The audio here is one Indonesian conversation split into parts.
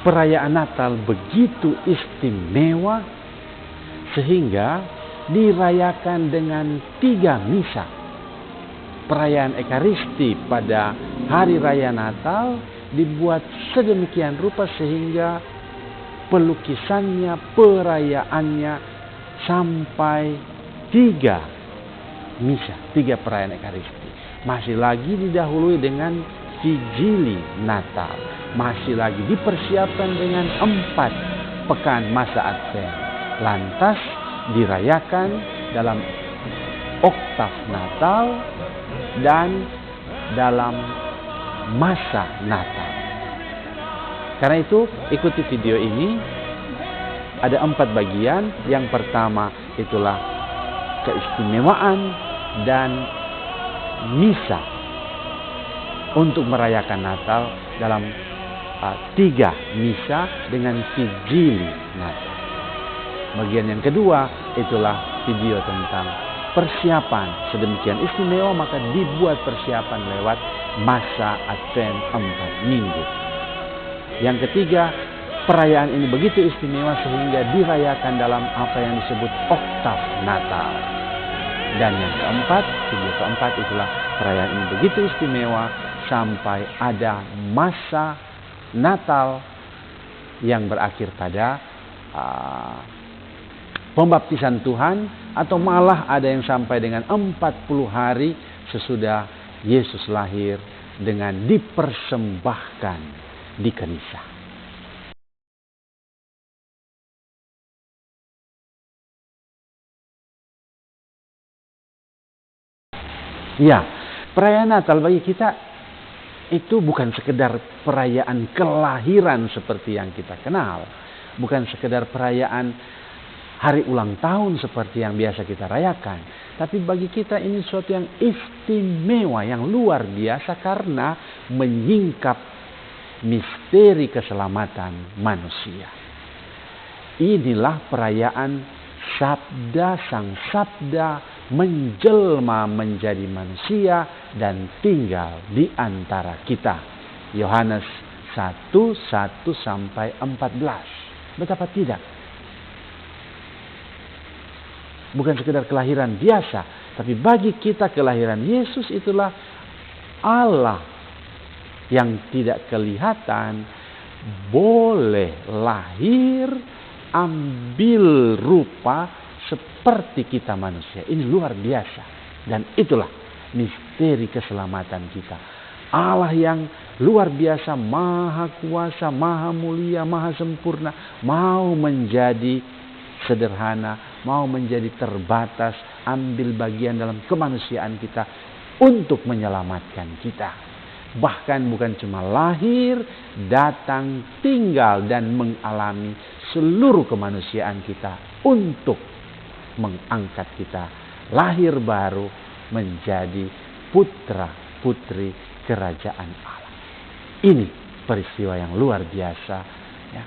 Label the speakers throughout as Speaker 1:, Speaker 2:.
Speaker 1: perayaan Natal begitu istimewa sehingga dirayakan dengan 3 misa. Perayaan Ekaristi pada hari raya Natal dibuat sedemikian rupa sehingga pelukisannya, perayaannya sampai 3 misa, 3 perayaan Ekaristi. Masih lagi didahului dengan Vigili Natal. Masih lagi dipersiapkan dengan 4 pekan masa Advent. Lantas dirayakan dalam oktav Natal dan dalam masa Natal. Karena itu ikuti video ini. Ada 4 bagian. Yang pertama itulah keistimewaan dan misa untuk merayakan Natal dalam 3 misa dengan Vigili Natal. Bagian yang kedua itulah video tentang persiapan sedemikian istimewa, maka dibuat persiapan lewat masa Advent 4 minggu. Yang ketiga, perayaan ini begitu istimewa sehingga dirayakan dalam apa yang disebut oktav Natal. Dan yang keempat, video keempat itulah perayaan ini begitu istimewa sampai ada masa Natal yang berakhir pada pembaptisan Tuhan, atau malah ada yang sampai dengan 40 hari sesudah Yesus lahir dengan dipersembahkan di Kanisa. Ya, perayaan Natal bagi kita itu bukan sekedar perayaan kelahiran seperti yang kita kenal, bukan sekedar perayaan hari ulang tahun seperti yang biasa kita rayakan. Tapi bagi kita ini sesuatu yang istimewa, yang luar biasa karena menyingkap misteri keselamatan manusia. Inilah perayaan Sabda, Sang Sabda menjelma menjadi manusia dan tinggal di antara kita. Yohanes 1:1-14. Betapa tidak? Bukan sekedar kelahiran biasa, tapi bagi kita kelahiran Yesus itulah Allah yang tidak kelihatan boleh lahir, ambil rupa seperti kita manusia. Ini luar biasa. Dan itulah misteri keselamatan kita. Allah yang luar biasa, maha kuasa, maha mulia, maha sempurna, mau menjadi sederhana, mau menjadi terbatas, ambil bagian dalam kemanusiaan kita untuk menyelamatkan kita. Bahkan bukan cuma lahir, datang, tinggal dan mengalami seluruh kemanusiaan kita untuk mengangkat kita lahir baru menjadi putra putri kerajaan Allah. Ini peristiwa yang luar biasa, ya.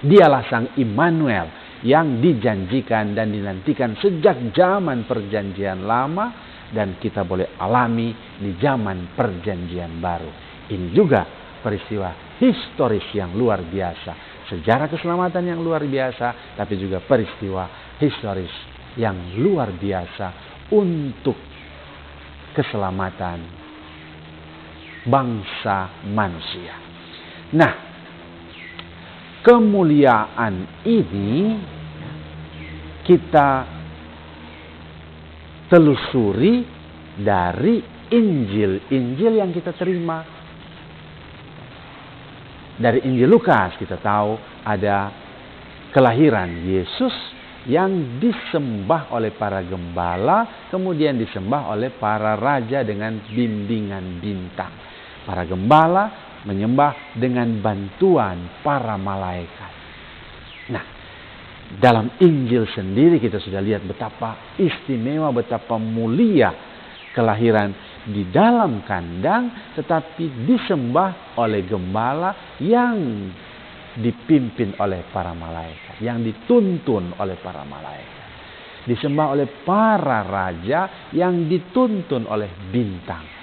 Speaker 1: Dialah Sang Immanuel yang dijanjikan dan dinantikan sejak zaman perjanjian lama dan kita boleh alami di zaman perjanjian baru. Ini juga peristiwa historis yang luar biasa, sejarah keselamatan yang luar biasa, tapi juga peristiwa historis yang luar biasa untuk keselamatan bangsa manusia. Nah, kemuliaan ini kita telusuri dari Injil yang kita terima. Dari Injil Lukas kita tahu ada kelahiran Yesus yang disembah oleh para gembala, kemudian disembah oleh para raja dengan bimbingan bintang. Para gembala menyembah dengan bantuan para malaikat. Nah, dalam Injil sendiri kita sudah lihat betapa istimewa, betapa mulia kelahiran di dalam kandang, tetapi disembah oleh gembala yang dipimpin oleh para malaikat, yang dituntun oleh para malaikat. Disembah oleh para raja yang dituntun oleh bintang.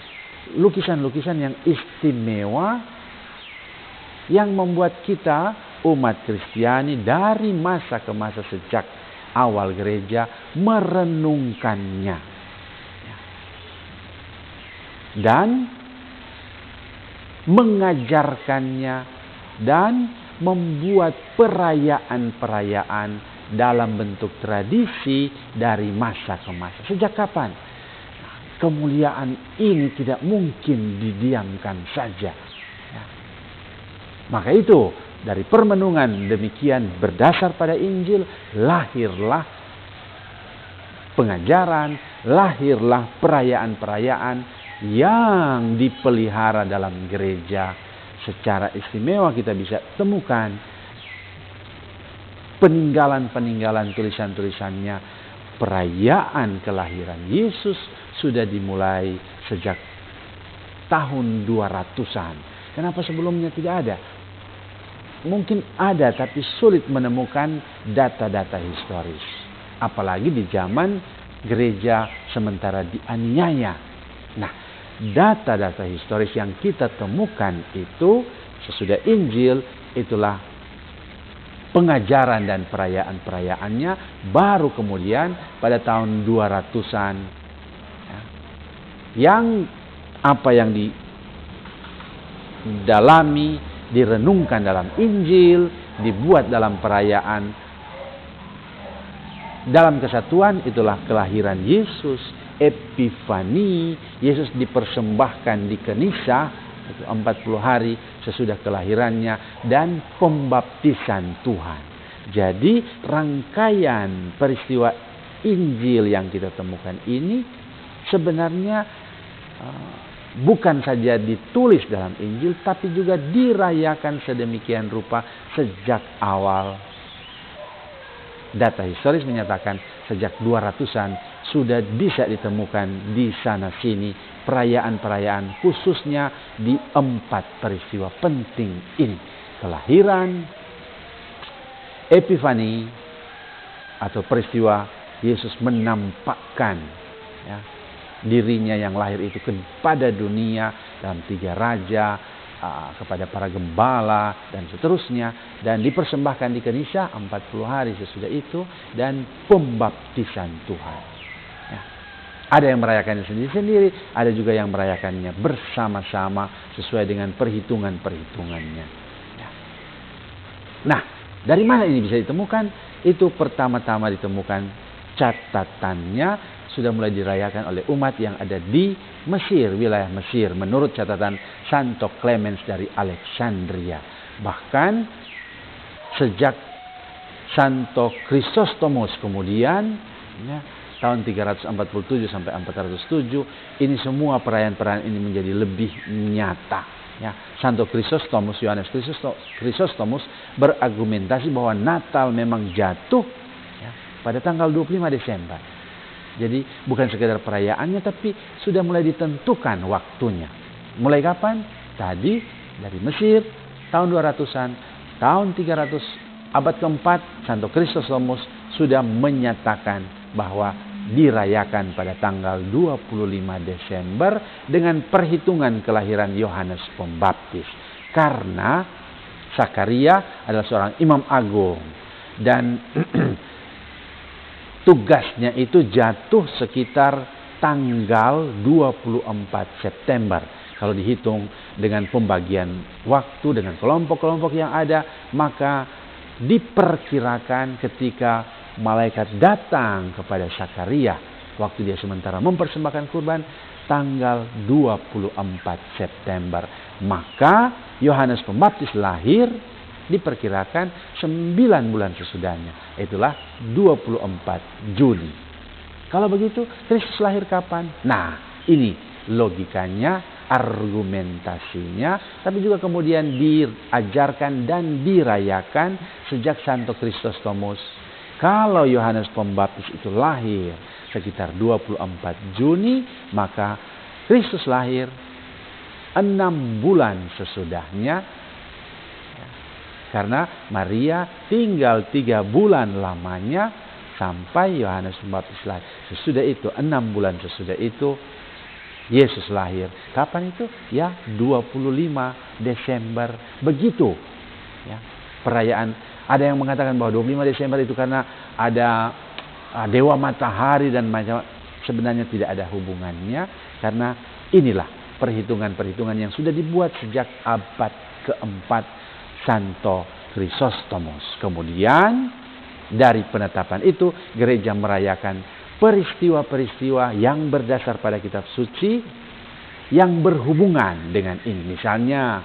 Speaker 1: Lukisan-lukisan yang istimewa yang membuat kita umat Kristiani dari masa ke masa sejak awal gereja merenungkannya dan mengajarkannya dan membuat perayaan-perayaan dalam bentuk tradisi dari masa ke masa. Sejak kapan? Kemuliaan ini tidak mungkin didiamkan saja. Maka itu, dari permenungan demikian berdasar pada Injil, lahirlah pengajaran, lahirlah perayaan-perayaan yang dipelihara dalam gereja. Secara istimewa kita bisa temukan peninggalan-peninggalan tulisan-tulisannya. Perayaan kelahiran Yesus sudah dimulai sejak tahun 200-an. Kenapa sebelumnya tidak ada? Mungkin ada, tapi sulit menemukan data-data historis. Apalagi di zaman gereja sementara dianiaya. Nah, data-data historis yang kita temukan itu sesudah Injil, itulah pengajaran dan perayaan-perayaannya. Baru kemudian pada tahun 200-an yang apa yang didalami, direnungkan dalam Injil, dibuat dalam perayaan dalam kesatuan, itulah kelahiran Yesus, Epifani. Yesus dipersembahkan di Kenisa 40 hari sesudah kelahirannya, dan pembaptisan Tuhan. Jadi rangkaian peristiwa Injil yang kita temukan ini sebenarnya bukan saja ditulis dalam Injil, tapi juga dirayakan sedemikian rupa sejak awal. Data historis menyatakan sejak 200-an sudah bisa ditemukan di sana sini perayaan-perayaan, khususnya di 4 peristiwa penting ini. Kelahiran, Epifani atau peristiwa Yesus menampakkan dirinya yang lahir itu kepada dunia dalam 3 raja, kepada para gembala dan seterusnya, dan dipersembahkan di Kenisa 40 hari sesudah itu, dan pembaptisan Tuhan. Ada yang merayakannya sendiri-sendiri, ada juga yang merayakannya bersama-sama sesuai dengan perhitungan-perhitungannya. Nah, dari mana ini bisa ditemukan? Itu pertama-tama ditemukan catatannya sudah mulai dirayakan oleh umat yang ada di Mesir, wilayah Mesir, menurut catatan Santo Clemens dari Alexandria. Bahkan sejak Santo Chrysostomus kemudian, tahun 347 sampai 407, ini semua perayaan-perayaan ini menjadi lebih nyata. Santo Chrysostomus, Yohanes Chrysostomus berargumentasi bahwa Natal memang jatuh pada tanggal 25 Desember. Jadi bukan sekedar perayaannya, tapi sudah mulai ditentukan waktunya. Mulai kapan? Tadi dari Mesir, tahun 200-an, tahun 300, abad keempat, Santo Chrysostomus sudah menyatakan bahwa dirayakan pada tanggal 25 Desember dengan perhitungan kelahiran Yohanes Pembaptis. Karena Zakaria adalah seorang imam agung dan tugasnya itu jatuh sekitar tanggal 24 September. Kalau dihitung dengan pembagian waktu dengan kelompok-kelompok yang ada, maka diperkirakan ketika malaikat datang kepada Zakaria waktu dia sementara mempersembahkan kurban, tanggal 24 September. Maka Yohanes Pembaptis lahir diperkirakan 9 bulan sesudahnya. Itulah 24 Juni. Kalau begitu, Kristus lahir kapan? Nah, ini logikanya, argumentasinya, tapi juga kemudian diajarkan dan dirayakan sejak Santo Chrysostomus. Kalau Yohanes Pembaptis itu lahir sekitar 24 Juni, maka Kristus lahir 6 bulan sesudahnya. Karena Maria tinggal 3 bulan lamanya sampai Yohanes Pembaptis lahir. Sesudah itu, 6 bulan sesudah itu, Yesus lahir. Kapan itu? Ya, 25 Desember. Begitu. Ya, perayaan. Ada yang mengatakan bahwa 25 Desember itu karena ada dewa matahari dan macam. Sebenarnya tidak ada hubungannya, karena inilah perhitungan-perhitungan yang sudah dibuat sejak abad keempat Santo Chrysostomos. Kemudian dari penetapan itu gereja merayakan peristiwa-peristiwa yang berdasar pada kitab suci yang berhubungan dengan ini. Misalnya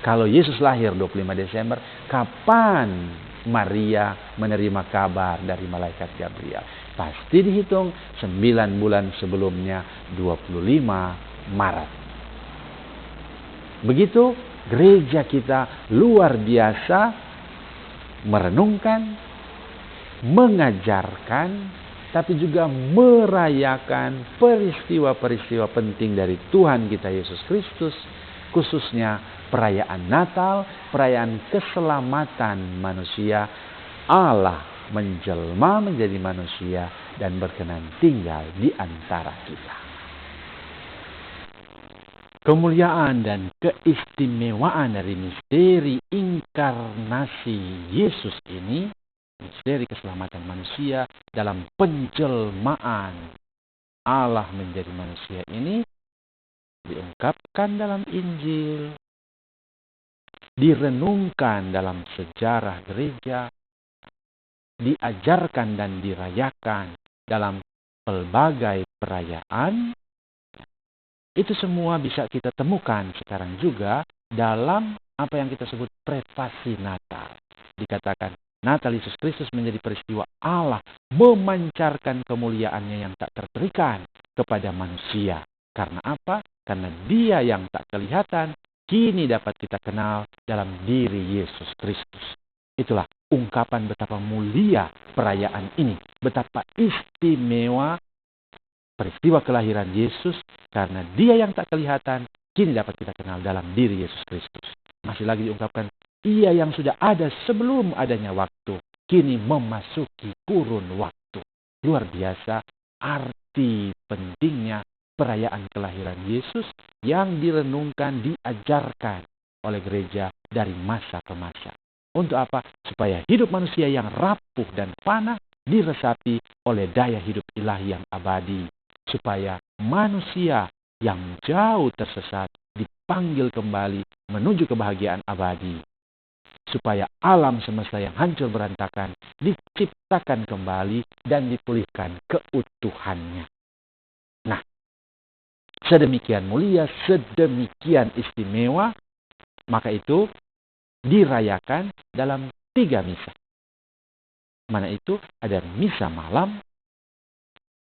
Speaker 1: kalau Yesus lahir 25 Desember, kapan Maria menerima kabar dari malaikat Gabriel? Pasti dihitung 9 bulan sebelumnya, 25 Maret. Begitu gereja kita luar biasa merenungkan, mengajarkan, tapi juga merayakan peristiwa-peristiwa penting dari Tuhan kita Yesus Kristus, khususnya perayaan Natal, perayaan keselamatan manusia. Allah menjelma menjadi manusia dan berkenan tinggal di antara kita. Kemuliaan dan keistimewaan dari misteri inkarnasi Yesus ini, misteri keselamatan manusia dalam penjelmaan Allah menjadi manusia ini, diungkapkan dalam Injil, direnungkan dalam sejarah gereja, diajarkan dan dirayakan dalam pelbagai perayaan. Itu semua bisa kita temukan sekarang juga dalam apa yang kita sebut prefasi Natal. Dikatakan Natal Yesus Kristus menjadi peristiwa Allah memancarkan kemuliaannya yang tak terperikan kepada manusia. Karena apa? Karena Dia yang tak kelihatan kini dapat kita kenal dalam diri Yesus Kristus. Itulah ungkapan betapa mulia perayaan ini, betapa istimewa peristiwa kelahiran Yesus, karena Dia yang tak kelihatan kini dapat kita kenal dalam diri Yesus Kristus. Masih lagi diungkapkan, Ia yang sudah ada sebelum adanya waktu kini memasuki kurun waktu. Luar biasa arti pentingnya perayaan kelahiran Yesus yang direnungkan, diajarkan oleh gereja dari masa ke masa. Untuk apa? Supaya hidup manusia yang rapuh dan fana diresapi oleh daya hidup ilahi yang abadi. Supaya manusia yang jauh tersesat dipanggil kembali menuju kebahagiaan abadi. Supaya alam semesta yang hancur berantakan diciptakan kembali dan dipulihkan keutuhannya. Nah, sedemikian mulia, sedemikian istimewa, maka itu dirayakan dalam 3 misa. Mana itu? Ada misa malam,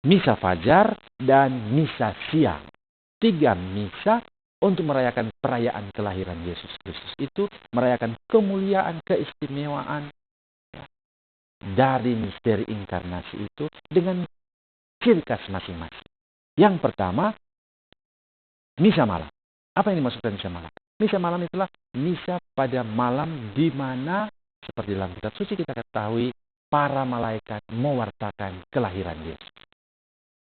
Speaker 1: misa fajar, dan misa siang. 3 misa untuk merayakan perayaan kelahiran Yesus Kristus itu, merayakan kemuliaan, keistimewaan dari misteri inkarnasi itu dengan ciri khas masing-masing. Yang pertama, misa malam. Apa yang dimaksudkan misa malam? Misa malam itulah misa pada malam di mana seperti dalam kitab suci kita ketahui para malaikat mewartakan kelahiran Yesus.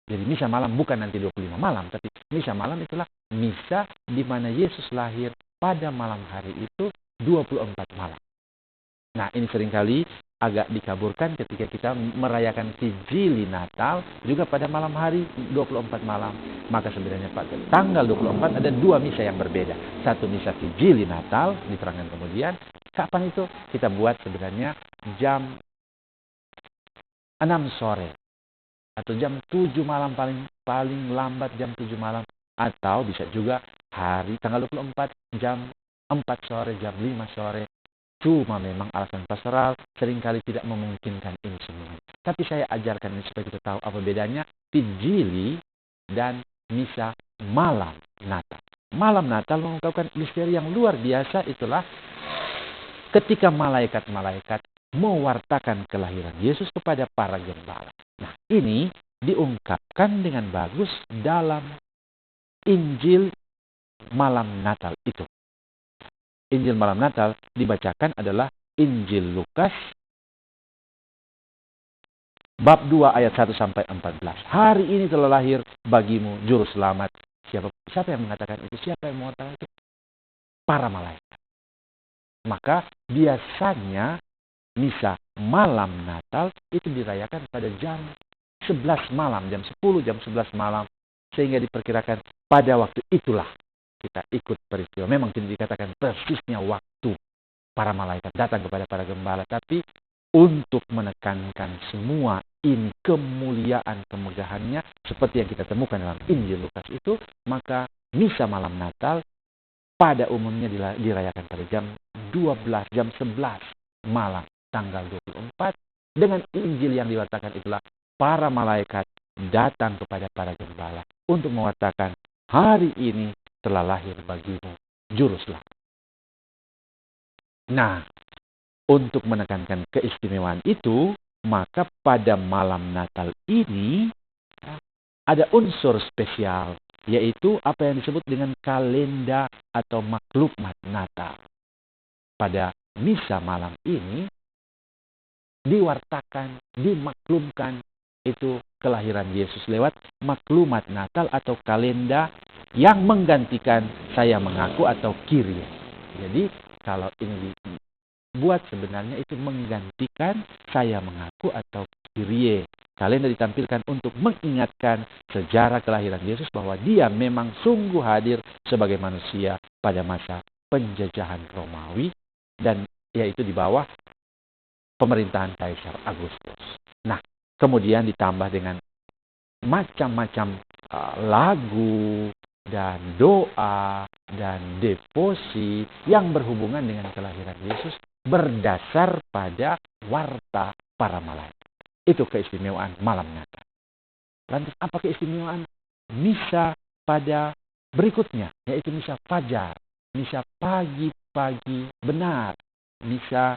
Speaker 1: Jadi misa malam bukan nanti 25 malam, tapi misa malam itulah misa di mana Yesus lahir pada malam hari itu 24 malam. Nah, ini seringkali agak dikaburkan ketika kita merayakan Sijili Natal juga pada malam hari 24 malam. Maka sebenarnya pada tanggal 24 ada 2 misa yang berbeda. Satu misa Sijili Natal, diterangkan kemudian. Kapan itu? Kita buat sebenarnya jam 6 sore. Atau jam 7 malam, paling lambat jam 7 malam. Atau bisa juga hari tanggal 24 jam 4 sore, jam 5 sore. Cuma memang alasan pastoral seringkali tidak memungkinkan ini semua. Tapi saya ajarkan ini supaya kita tahu apa bedanya Sijili dan misa malam Natal. Malam Natal mengungkapkan misteri yang luar biasa, itulah ketika malaikat-malaikat mewartakan kelahiran Yesus kepada para gembala. Nah, ini diungkapkan dengan bagus dalam Injil malam Natal itu. Injil malam Natal dibacakan adalah Injil Lukas Bab 2 ayat 1 sampai 14. Hari ini telah lahir bagimu juru selamat. Siapa yang mengatakan itu? Siapa yang mengatakan itu? Para malaikat. Maka biasanya misa malam Natal itu dirayakan pada jam 11 malam, jam 10, jam 11 malam. Sehingga diperkirakan pada waktu itulah kita ikut peristiwa. Memang tidak dikatakan persisnya waktu para malaikat datang kepada para gembala. Tapi untuk menekankan semua ini kemuliaan kemegahannya seperti yang kita temukan dalam Injil Lukas itu, maka misa malam Natal pada umumnya dirayakan pada jam 12, jam 11 malam tanggal 24. Dengan Injil yang diwartakan itulah para malaikat datang kepada para gembala untuk mewartakan hari ini telah lahir bagimu juru selamat. Nah, untuk menekankan keistimewaan itu, maka pada malam Natal ini ada unsur spesial, yaitu apa yang disebut dengan kalenda atau maklumat Natal. Pada misa malam ini diwartakan, dimaklumkan itu kelahiran Yesus lewat maklumat Natal atau kalenda yang menggantikan saya mengaku atau Kyrie. Jadi kalau ini buat sebenarnya itu menggantikan saya mengaku atau Kyrie. Kalender ditampilkan untuk mengingatkan sejarah kelahiran Yesus bahwa dia memang sungguh hadir sebagai manusia pada masa penjajahan Romawi dan yaitu di bawah pemerintahan Kaisar Agustus. Nah, kemudian ditambah dengan macam-macam lagu dan doa dan devosi yang berhubungan dengan kelahiran Yesus berdasar pada warta para malaikat. Itu keistimewaan malam Natal. Lantas apa keistimewaan misa pada berikutnya, yaitu misa fajar, misa pagi-pagi benar, misa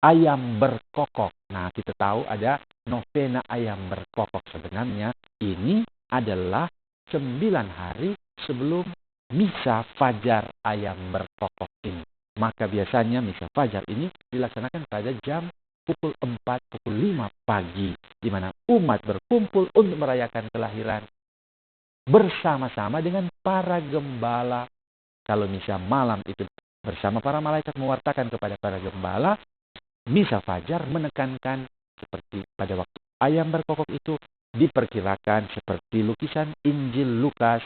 Speaker 1: ayam berkokok. Nah, kita tahu ada novena ayam berkokok. Sebenarnya ini adalah 9 hari sebelum misa fajar ayam berkokok ini. Maka biasanya misa fajar ini dilaksanakan pada jam pukul 4, pukul 5 pagi. Di mana umat berkumpul untuk merayakan kelahiran bersama-sama dengan para gembala. Kalau misa malam itu bersama para malaikat mewartakan kepada para gembala, misa fajar menekankan seperti pada waktu ayam berkokok itu diperkirakan seperti lukisan Injil Lukas.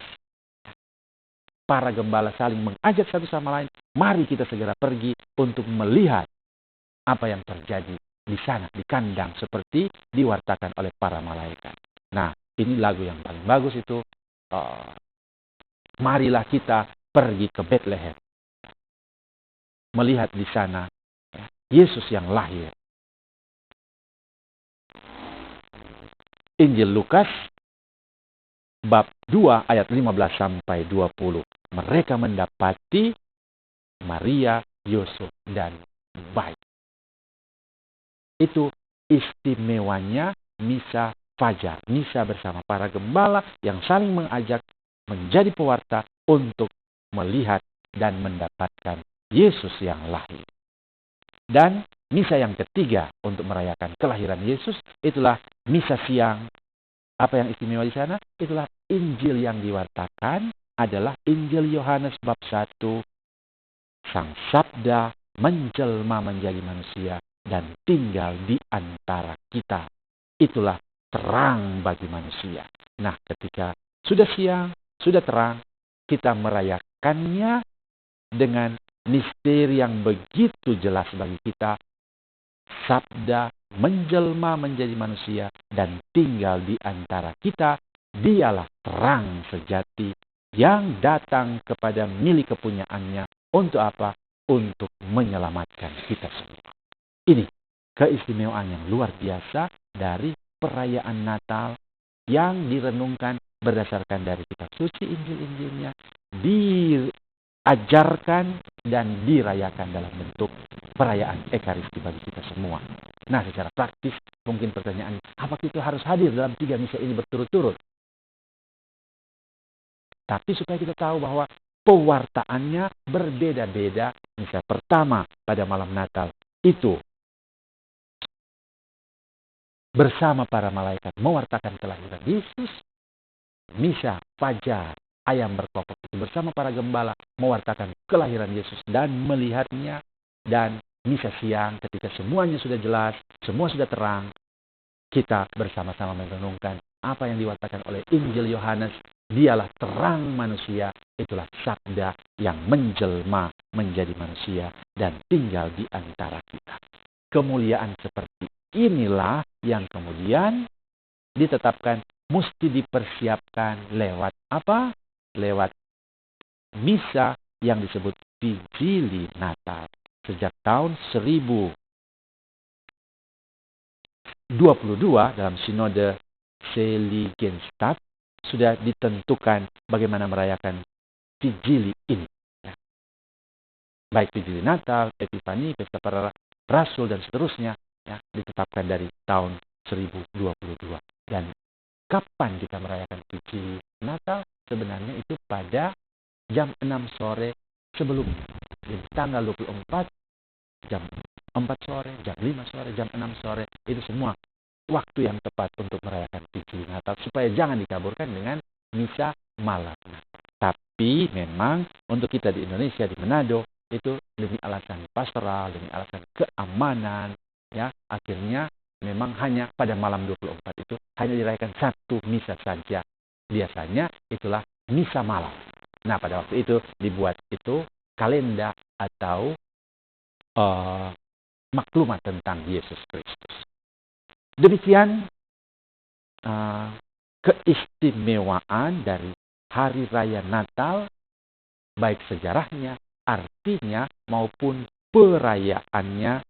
Speaker 1: Para gembala saling mengajak satu sama lain, mari kita segera pergi untuk melihat apa yang terjadi di sana, di kandang, seperti diwartakan oleh para malaikat. Nah, ini lagu yang paling bagus itu. Marilah kita pergi ke Bethlehem. Melihat di sana Yesus yang lahir. Injil Lukas bab 2 ayat 15 sampai 20. Mereka mendapati Maria, Yusuf dan bayi. Itu istimewanya misa fajar, misa bersama para gembala yang saling mengajak menjadi pewarta untuk melihat dan mendapatkan Yesus yang lahir. Dan misa yang ketiga untuk merayakan kelahiran Yesus itulah misa siang. Apa yang istimewa di sana? Itulah Injil yang diwartakan adalah Injil Yohanes bab 1. Sang Sabda menjelma menjadi manusia dan tinggal di antara kita. Itulah terang bagi manusia. Nah, ketika sudah siang, sudah terang, kita merayakannya dengan misteri yang begitu jelas bagi kita. Sabda menjelma menjadi manusia dan tinggal di antara kita. Dialah terang sejati yang datang kepada milik kepunyaannya. Untuk apa? Untuk menyelamatkan kita semua. Ini keistimewaan yang luar biasa dari perayaan Natal yang direnungkan berdasarkan dari kitab suci Injil-Injilnya, diajarkan dan dirayakan dalam bentuk perayaan Ekaristi bagi kita semua. Nah, secara praktis mungkin pertanyaan, apakah itu harus hadir dalam 3 misa ini berturut-turut? Tapi supaya kita tahu bahwa pewartaannya berbeda-beda. Misa pertama pada malam Natal itu bersama para malaikat mewartakan kelahiran Yesus. Misa fajar, ayam berkokok itu bersama para gembala mewartakan kelahiran Yesus dan melihatnya. Dan misa siang ketika semuanya sudah jelas, semua sudah terang, kita bersama-sama merenungkan apa yang diwartakan oleh Injil Yohanes. Dialah terang manusia, itulah sabda yang menjelma menjadi manusia dan tinggal di antara kita. Kemuliaan seperti inilah yang kemudian ditetapkan mesti dipersiapkan lewat apa? Lewat misa yang disebut Vigili Natal. Sejak tahun 1022 dalam sinode Seligenstadt sudah ditentukan bagaimana merayakan Vigili ini. Ya. Baik Vigili Natal, Epifani, Pesta Para Rasul dan seterusnya ya, ditetapkan dari tahun 1022. Dan kapan kita merayakan Vigili Natal? Sebenarnya itu pada jam 6 sore sebelumnya. Jadi tanggal 24, jam 4 sore, jam 5 sore, jam 6 sore. Itu semua waktu yang tepat untuk merayakan Vigili Natal. Supaya jangan dikaburkan dengan misa malam. Tapi memang untuk kita di Indonesia, di Manado, itu demi alasan pastoral, demi alasan keamanan. Ya, akhirnya memang hanya pada malam 24 itu hanya dirayakan satu misa saja. Biasanya itulah misa malam. Nah, pada waktu itu dibuat itu kalenda atau maklumat tentang Yesus Kristus. Demikian keistimewaan dari Hari Raya Natal, baik sejarahnya, artinya, maupun perayaannya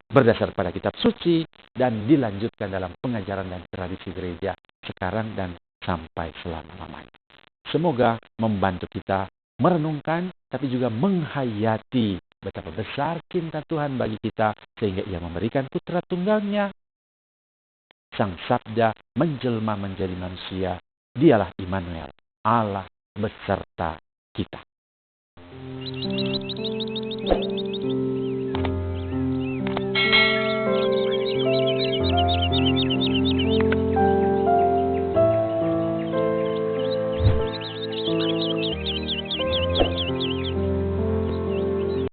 Speaker 1: berdasar pada kitab suci dan dilanjutkan dalam pengajaran dan tradisi gereja sekarang dan sampai selama-lamanya. Semoga membantu kita merenungkan, tapi juga menghayati betapa besar cinta Tuhan bagi kita, sehingga Ia memberikan putra tunggalnya. Sang Sabda menjelma menjadi manusia. Dialah Immanuel, Allah beserta kita.